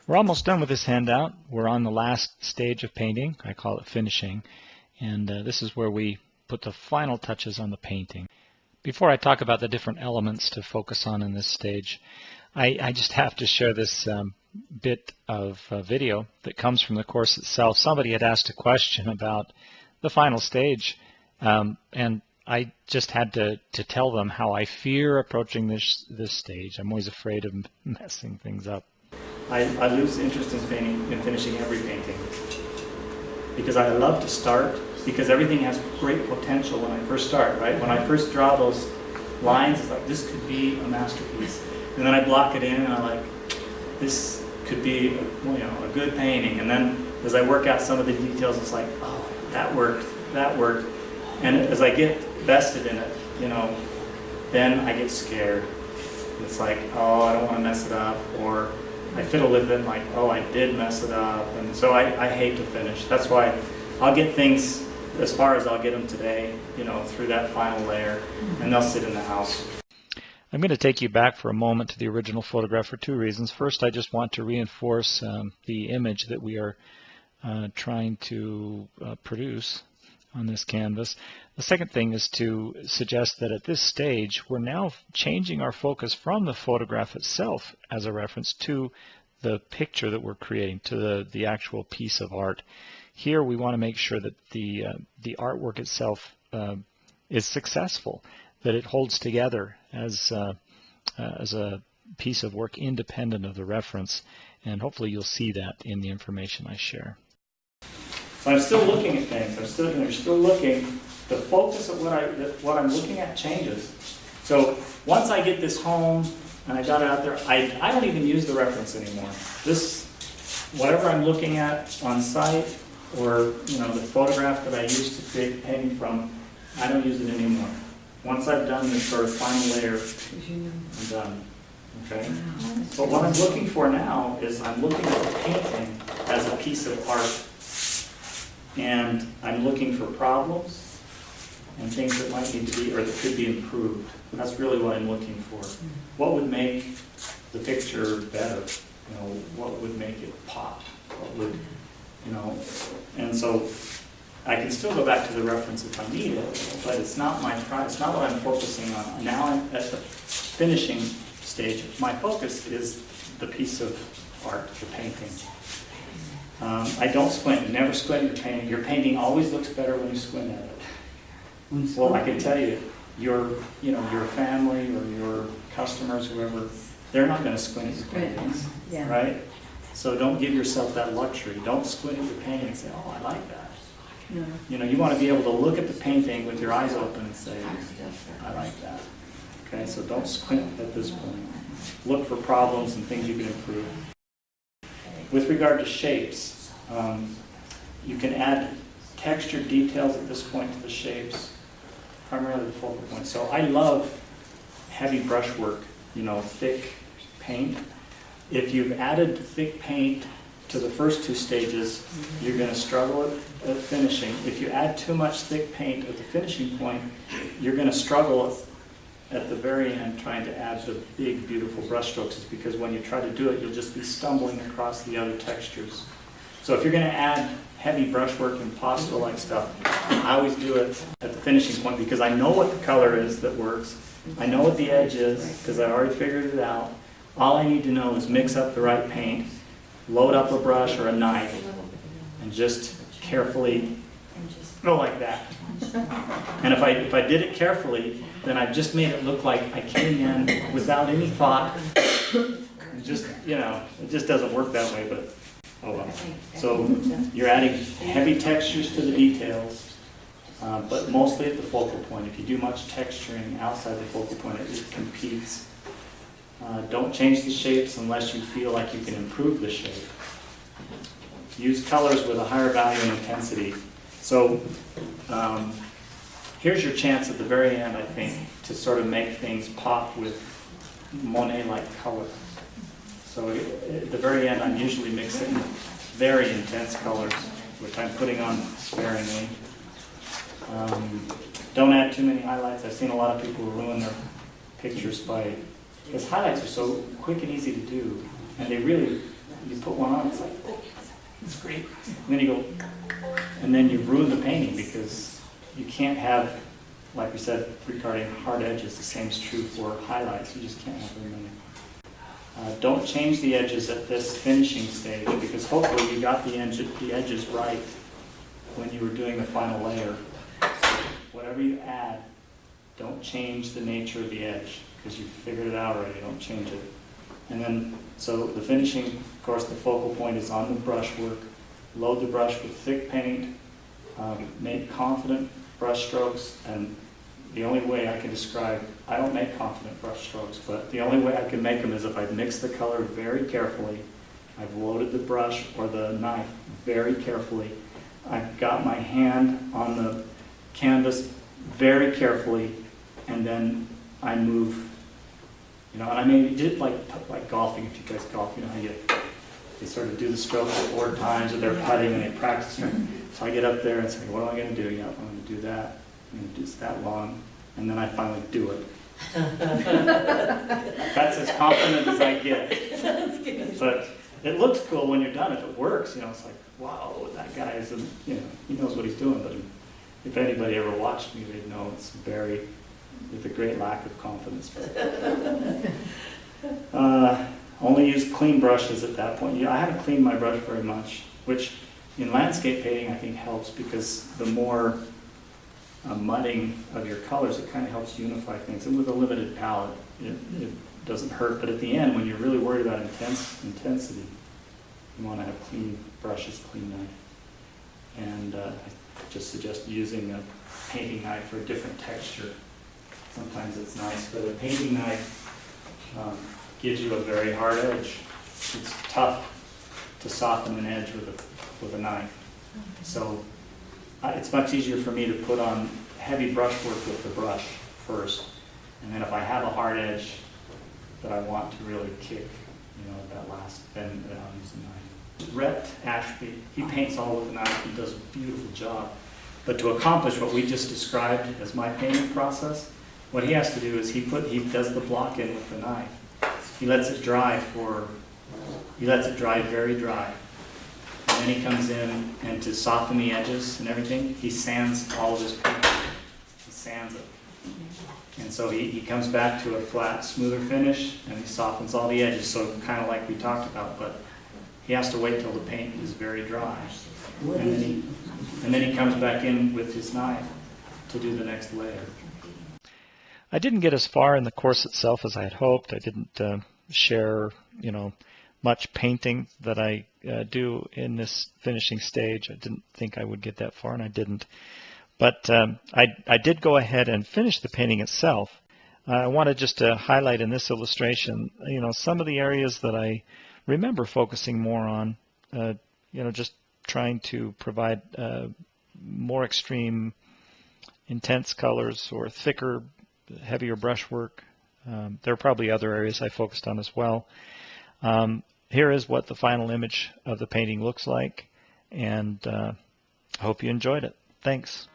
We're almost done with this handout. We're on the last stage of painting. I call it finishing. And this is where we put the final touches on the painting. Before I talk about the different elements to focus on in this stage, I just have to share this bit of video that comes from the course itself. Somebody had asked a question about the final stage, and I just had to tell them how I fear approaching this stage. I'm always afraid of messing things up. I lose interest in finishing every painting because I love to start, because everything has great potential when I first start, right? When I first draw those lines, it's like, this could be a masterpiece. And then I block it in and I'm like, this could be a good painting. And then as I work out some of the details, it's like, oh, that worked. And as I get vested in it, then I get scared. It's like, oh, I don't want to mess it up, or I fiddle with it like, oh, I did mess it up. And so I hate to finish. That's why I'll get things as far as I'll get them today, through that final layer, and they'll sit in the house. I'm going to take you back for a moment to the original photograph for two reasons. First, I just want to reinforce the image that we are trying to produce on this canvas. The second thing is to suggest that at this stage, we're now changing our focus from the photograph itself as a reference to the picture that we're creating, to the actual piece of art. Here we want to make sure that the artwork itself is successful, that it holds together as a piece of work independent of the reference, and hopefully you'll see that in the information I share. So I'm still looking at things. I'm still looking. The focus of what I'm looking at changes. So once I get this home and I got it out there, I don't even use the reference anymore. This, whatever I'm looking at on site, or the photograph that I used to create the painting from, I don't use it anymore. Once I've done this sort of final layer, I'm done. Okay? But what I'm looking for now is I'm looking at the painting as a piece of art. And I'm looking for problems and things that might need to be, or that could be improved. And that's really what I'm looking for. What would make the picture better? What would make it pop? What would, and so I can still go back to the reference if I need it, but it's not it's not what I'm focusing on. Now I'm at the finishing stage. My focus is the piece of art, the painting. I don't squint. Never squint your painting. Your painting always looks better when you squint at it. Well, I can tell you, your family or your customers, whoever, they're not going to squint at your paintings, right? So don't give yourself that luxury. Don't squint at your painting and say, oh, I like that. You want to be able to look at the painting with your eyes open and say, I like that. Okay, so don't squint at this point. Look for problems and things you can improve. With regard to shapes, you can add texture details at this point to the shapes, primarily the focal point. So I love heavy brushwork, thick paint. If you've added thick paint to the first two stages, you're going to struggle at finishing. If you add too much thick paint at the finishing point, you're going to struggle at the very end trying to add the big, beautiful brush strokes. It's because when you try to do it, you'll just be stumbling across the other textures. So if you're going to add heavy brushwork and pastel-like stuff, I always do it at the finishing point because I know what the color is that works. I know what the edge is because I already figured it out. All I need to know is mix up the right paint, load up a brush or a knife, and just carefully go like that. And if I did it carefully, then I've just made it look like I came in without any thought. It just doesn't work that way, but oh well. So you're adding heavy textures to the details, but mostly at the focal point. If you do much texturing outside the focal point, it competes. Don't change the shapes unless you feel like you can improve the shape. Use colors with a higher value and intensity. So here's your chance at the very end, I think, to sort of make things pop with Monet-like color. So at the very end, I'm usually mixing very intense colors, which I'm putting on sparingly. Don't add too many highlights. I've seen a lot of people ruin their pictures because highlights are so quick and easy to do, and they really, you put one on, it's like, oh, it's great. And then you go, and then you've ruined the painting because you can't have, like we said, regarding hard edges, the same is true for highlights. You just can't have very many. Don't change the edges at this finishing stage because hopefully you got the edges right when you were doing the final layer. So whatever you add, don't change the nature of the edge because you figured it out already. Don't change it. And then, so the finishing, of course, the focal point is on the brush work. Load the brush with thick paint. Make confident brush strokes, and the only way I can describe, I don't make confident brush strokes, but the only way I can make them is if I mix the color very carefully. I've loaded the brush or the knife very carefully. I've got my hand on the canvas very carefully, and then I move. You know, and I mean, just like golfing. If you guys golf, you know how they sort of do the strokes 4 times, or they're putting and they practice. So I get up there and say, "What am I going to do? Yeah, I'm going to do that. I'm going to do this that long," and then I finally do it. That's as confident as I get. But it looks cool when you're done. If it works, you know, it's like, wow, that guy is, you know, he knows what he's doing. But if anybody ever watched me, they'd know it's very, with a great lack of confidence. Only use clean brushes at that point. Yeah, I haven't cleaned my brush very much, which in landscape painting I think helps because the more mudding of your colors, it kind of helps unify things. And with a limited palette, it doesn't hurt. But at the end, when you're really worried about intensity, you want to have clean brushes, clean knife. And I just suggest using a painting knife for a different texture. Sometimes it's nice, but a painting knife gives you a very hard edge. It's tough to soften an edge with a knife. So it's much easier for me to put on heavy brush work with the brush first, and then if I have a hard edge that I want to really kick, you know, that last, then I'll use the knife. Rhett Ashby, he paints all with a knife. He does a beautiful job. But to accomplish what we just described as my painting process, what he has to do is he does the block in with the knife. He lets it dry very dry. And then he comes in, and to soften the edges and everything, he sands all of his paint. He sands it. And so he comes back to a flat, smoother finish, and he softens all the edges, so kind of like we talked about, but he has to wait till the paint is very dry. And then he comes back in with his knife to do the next layer. I didn't get as far in the course itself as I had hoped. I didn't share, you know, much painting that I do in this finishing stage. I didn't think I would get that far, and I didn't. But I did go ahead and finish the painting itself. I wanted just to highlight in this illustration, you know, some of the areas that I remember focusing more on, you know, just trying to provide more extreme, intense colors or thicker, heavier brushwork. There are probably other areas I focused on as well. Here is what the final image of the painting looks like, and I hope you enjoyed it. Thanks.